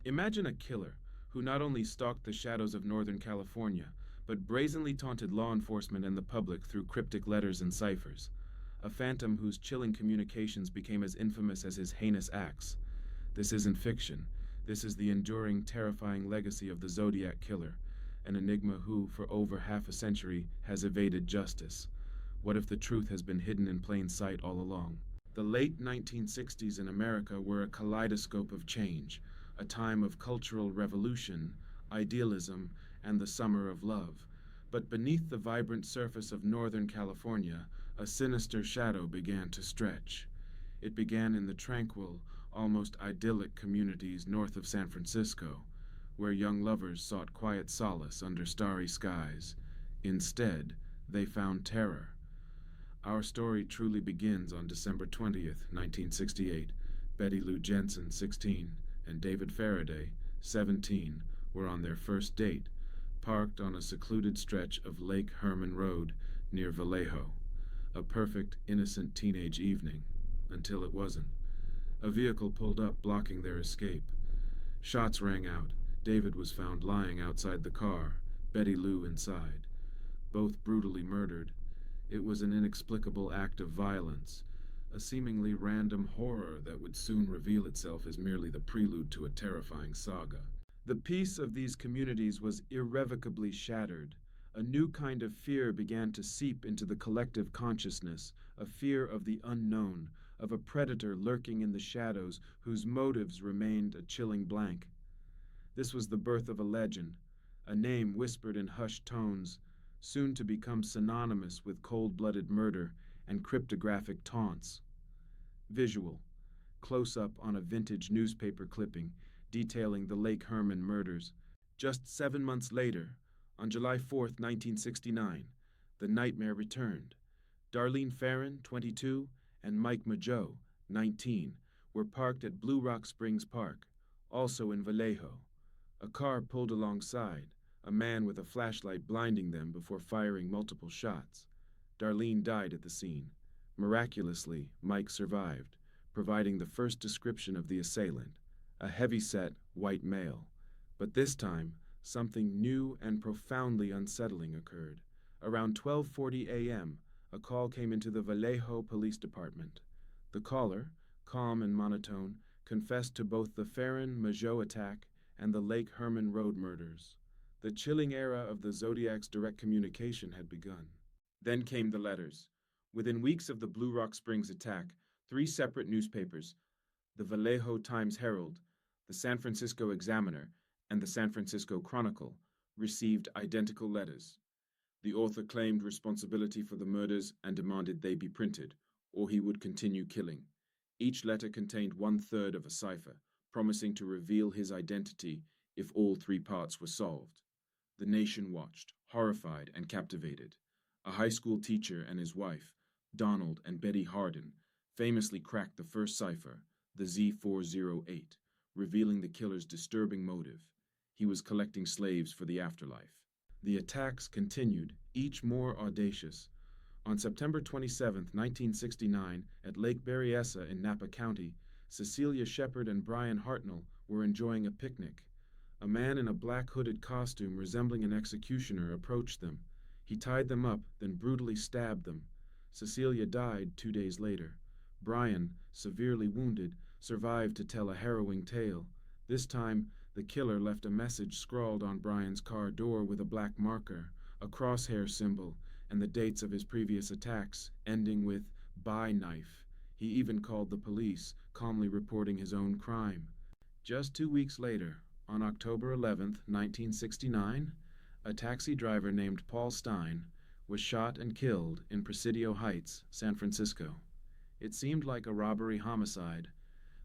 Imagine a killer who not only stalked the shadows of Northern California, but brazenly taunted law enforcement and the public through cryptic letters and ciphers. A phantom whose chilling communications became as infamous as his heinous acts. This isn't fiction. This is the enduring, terrifying legacy of the Zodiac Killer, an enigma who, for over half a century, has evaded justice. What if the truth has been hidden in plain sight all along? The late 1960s in America were a kaleidoscope of change, a time of cultural revolution, idealism, and the summer of love. But beneath the vibrant surface of Northern California, a sinister shadow began to stretch. It began in the tranquil, almost idyllic communities north of San Francisco, where young lovers sought quiet solace under starry skies. Instead, they found terror. Our story truly begins on December 20th, 1968. Betty Lou Jensen, 16, and David Faraday, 17, were on their first date, parked on a secluded stretch of Lake Herman Road near Vallejo. A perfect, innocent teenage evening, until it wasn't. A vehicle pulled up, blocking their escape. Shots rang out. David was found lying outside the car, Betty Lou inside. Both brutally murdered. It was an inexplicable act of violence, a seemingly random horror that would soon reveal itself as merely the prelude to a terrifying saga. The peace of these communities was irrevocably shattered. A new kind of fear began to seep into the collective consciousness, a fear of the unknown, of a predator lurking in the shadows whose motives remained a chilling blank. This was the birth of a legend, a name whispered in hushed tones, soon to become synonymous with cold-blooded murder and cryptographic taunts. Visual, close-up on a vintage newspaper clipping detailing the Lake Herman murders. Just 7 months later, on July 4th, 1969, the nightmare returned. Darlene Farron, 22, and Mike Mageau, 19, were parked at Blue Rock Springs Park, also in Vallejo. A car pulled alongside, a man with a flashlight blinding them before firing multiple shots. Darlene died at the scene. Miraculously, Mike survived, providing the first description of the assailant, a heavy-set, white male. But this time, something new and profoundly unsettling occurred. Around 12:40 a.m., a call came into the Vallejo Police Department. The caller, calm and monotone, confessed to both the Farron-Mageau attack and the Lake Herman Road murders. The chilling era of the Zodiac's direct communication had begun. Then came the letters. Within weeks of the Blue Rock Springs attack, 3 separate newspapers, the Vallejo Times-Herald, the San Francisco Examiner, and the San Francisco Chronicle, received identical letters. The author claimed responsibility for the murders and demanded they be printed, or he would continue killing. Each letter contained 1/3 of a cipher, promising to reveal his identity if all 3 parts were solved. The nation watched, horrified and captivated. A high school teacher and his wife, Donald and Betty Hardin, famously cracked the first cipher, the Z408, revealing the killer's disturbing motive. He was collecting slaves for the afterlife. The attacks continued, each more audacious. On September 27, 1969, at Lake Berryessa in Napa County, Cecilia Shepard and Brian Hartnell were enjoying a picnic. A man in a black hooded costume resembling an executioner approached them. He tied them up, then brutally stabbed them. Cecilia died 2 days later. Brian, severely wounded, survived to tell a harrowing tale. This time, the killer left a message scrawled on Brian's car door with a black marker, a crosshair symbol, and the dates of his previous attacks, ending with "buy knife." He even called the police, calmly reporting his own crime. Just 2 weeks later, on October 11, 1969, a taxi driver named Paul Stein was shot and killed in Presidio Heights, San Francisco. It seemed like a robbery homicide,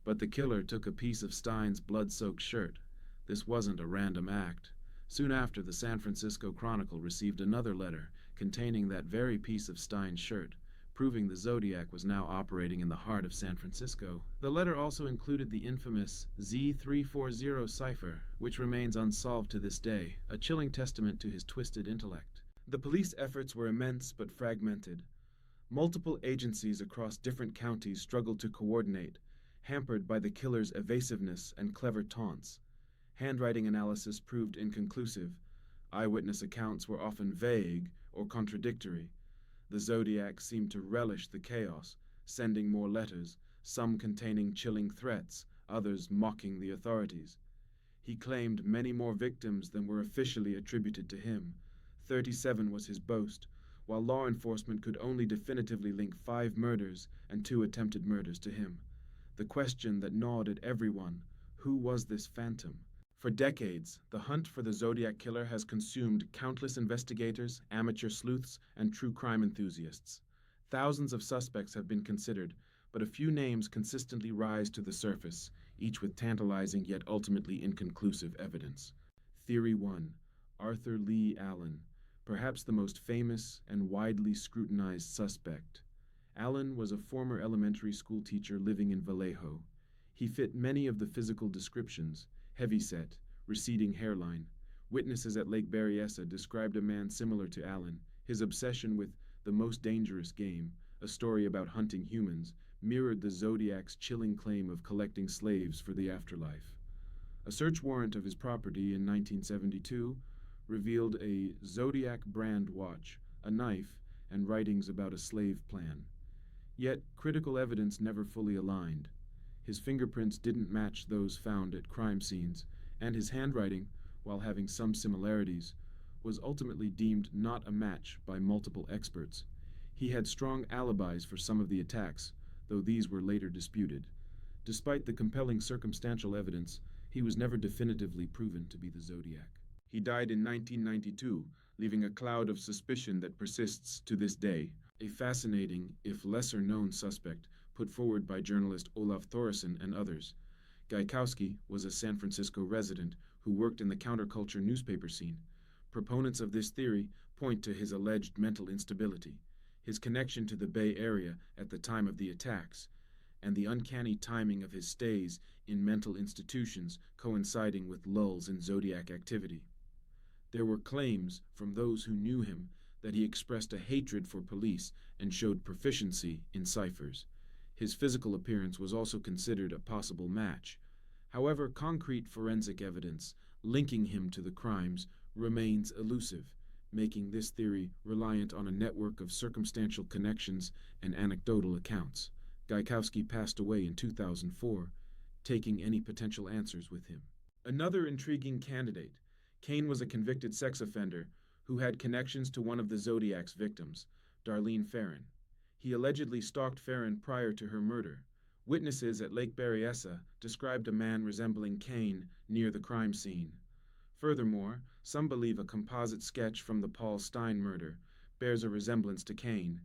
but the killer took a piece of Stein's blood-soaked shirt. This wasn't a random act. Soon after, the San Francisco Chronicle received another letter containing that very piece of Stein's shirt, proving the Zodiac was now operating in the heart of San Francisco. The letter also included the infamous Z340 cipher, which remains unsolved to this day, a chilling testament to his twisted intellect. The police efforts were immense but fragmented. Multiple agencies across different counties struggled to coordinate, hampered by the killer's evasiveness and clever taunts. Handwriting analysis proved inconclusive. Eyewitness accounts were often vague or contradictory. The Zodiac seemed to relish the chaos, sending more letters, some containing chilling threats, others mocking the authorities. He claimed many more victims than were officially attributed to him. 37 was his boast, while law enforcement could only definitively link 5 murders and 2 attempted murders to him. The question that gnawed at everyone: who was this phantom? For decades, the hunt for the Zodiac Killer has consumed countless investigators, amateur sleuths, and true crime enthusiasts. Thousands of suspects have been considered, but a few names consistently rise to the surface, each with tantalizing yet ultimately inconclusive evidence. Theory 1. Arthur Leigh Allen, perhaps the most famous and widely scrutinized suspect. Allen was a former elementary school teacher living in Vallejo. He fit many of the physical descriptions: heavyset, receding hairline. Witnesses at Lake Berryessa described a man similar to Allen. His obsession with the most dangerous game, a story about hunting humans, mirrored the Zodiac's chilling claim of collecting slaves for the afterlife. A search warrant of his property in 1972 revealed a Zodiac brand watch, a knife, and writings about a slave plan. Yet, critical evidence never fully aligned. His fingerprints didn't match those found at crime scenes, and his handwriting, while having some similarities, was ultimately deemed not a match by multiple experts. He had strong alibis for some of the attacks, though these were later disputed. Despite the compelling circumstantial evidence, he was never definitively proven to be the Zodiac. He died in 1992, leaving a cloud of suspicion that persists to this day. A fascinating, if lesser-known suspect put forward by journalist Olaf Thoresen and others. Gaikowski was a San Francisco resident who worked in the counterculture newspaper scene. Proponents of this theory point to his alleged mental instability, his connection to the Bay Area at the time of the attacks, and the uncanny timing of his stays in mental institutions coinciding with lulls in Zodiac activity. There were claims from those who knew him that he expressed a hatred for police and showed proficiency in ciphers. His physical appearance was also considered a possible match. However, concrete forensic evidence linking him to the crimes remains elusive, making this theory reliant on a network of circumstantial connections and anecdotal accounts. Gaikowski passed away in 2004, taking any potential answers with him. Another intriguing candidate, Kane was a convicted sex offender who had connections to one of the Zodiac's victims, Darlene Ferrin. He allegedly stalked Ferrin prior to her murder. Witnesses at Lake Berryessa described a man resembling Kane near the crime scene. Furthermore, some believe a composite sketch from the Paul Stein murder bears a resemblance to Kane.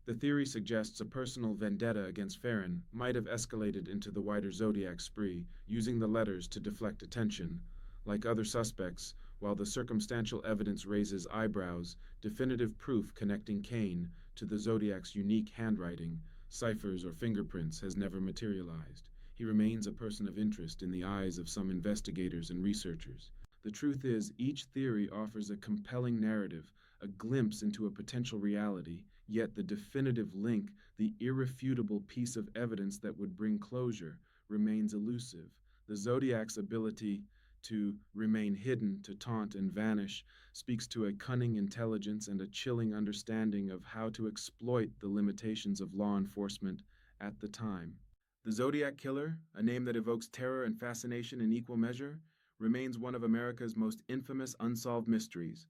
The theory suggests a personal vendetta against Ferrin might have escalated into the wider Zodiac spree, using the letters to deflect attention. Like other suspects, while the circumstantial evidence raises eyebrows, definitive proof connecting Kane to the Zodiac's unique handwriting, ciphers, or fingerprints has never materialized. He remains a person of interest in the eyes of some investigators and researchers. The truth is, each theory offers a compelling narrative, a glimpse into a potential reality, yet the definitive link, the irrefutable piece of evidence that would bring closure, remains elusive. The Zodiac's ability to remain hidden, to taunt and vanish, speaks to a cunning intelligence and a chilling understanding of how to exploit the limitations of law enforcement at the time. The Zodiac Killer, a name that evokes terror and fascination in equal measure, remains one of America's most infamous unsolved mysteries.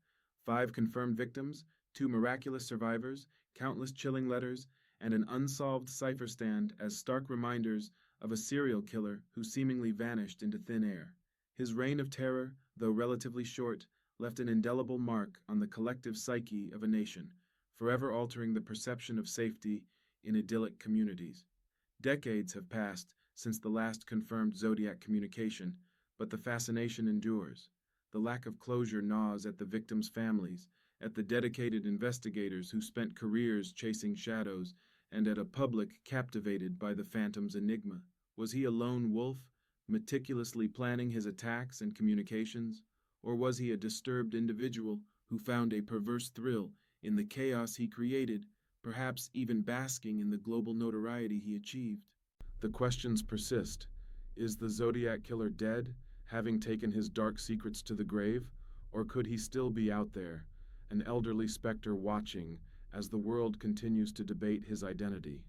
5 confirmed victims, 2 miraculous survivors, countless chilling letters, and an unsolved cipher stand as stark reminders of a serial killer who seemingly vanished into thin air. His reign of terror, though relatively short, left an indelible mark on the collective psyche of a nation, forever altering the perception of safety in idyllic communities. Decades have passed since the last confirmed Zodiac communication, but the fascination endures. The lack of closure gnaws at the victims' families, at the dedicated investigators who spent careers chasing shadows, and at a public captivated by the phantom's enigma. Was he a lone wolf, meticulously planning his attacks and communications, or was he a disturbed individual who found a perverse thrill in the chaos he created, perhaps even basking in the global notoriety he achieved? The questions persist. Is the Zodiac Killer dead? having taken his dark secrets to the grave? Or could he still be out there, an elderly specter watching as the world continues to debate his identity?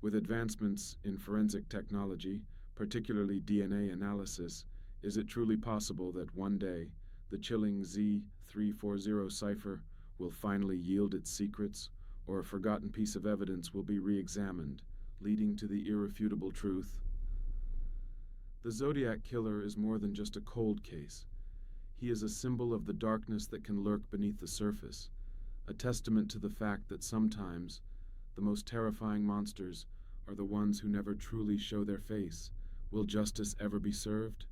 With advancements in forensic technology, particularly DNA analysis, is it truly possible that one day the chilling Z340 cipher will finally yield its secrets, or a forgotten piece of evidence will be re-examined, leading to the irrefutable truth? The Zodiac Killer is more than just a cold case. He is a symbol of the darkness that can lurk beneath the surface, a testament to the fact that sometimes the most terrifying monsters are the ones who never truly show their face. Will justice ever be served?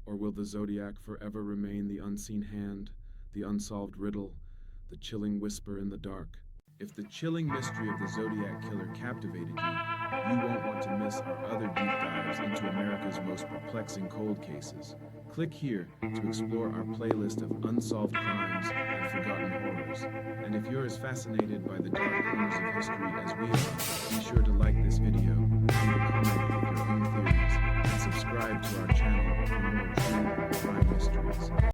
Or will the Zodiac forever remain the unseen hand, the unsolved riddle, the chilling whisper in the dark? If the chilling mystery of the Zodiac Killer captivated you won't want to miss our other deep dives into America's most perplexing cold cases. Click here to explore our playlist of unsolved crimes and forgotten horrors. And if you're as fascinated by the dark corners of history as we are, be sure to like this video, leave a comment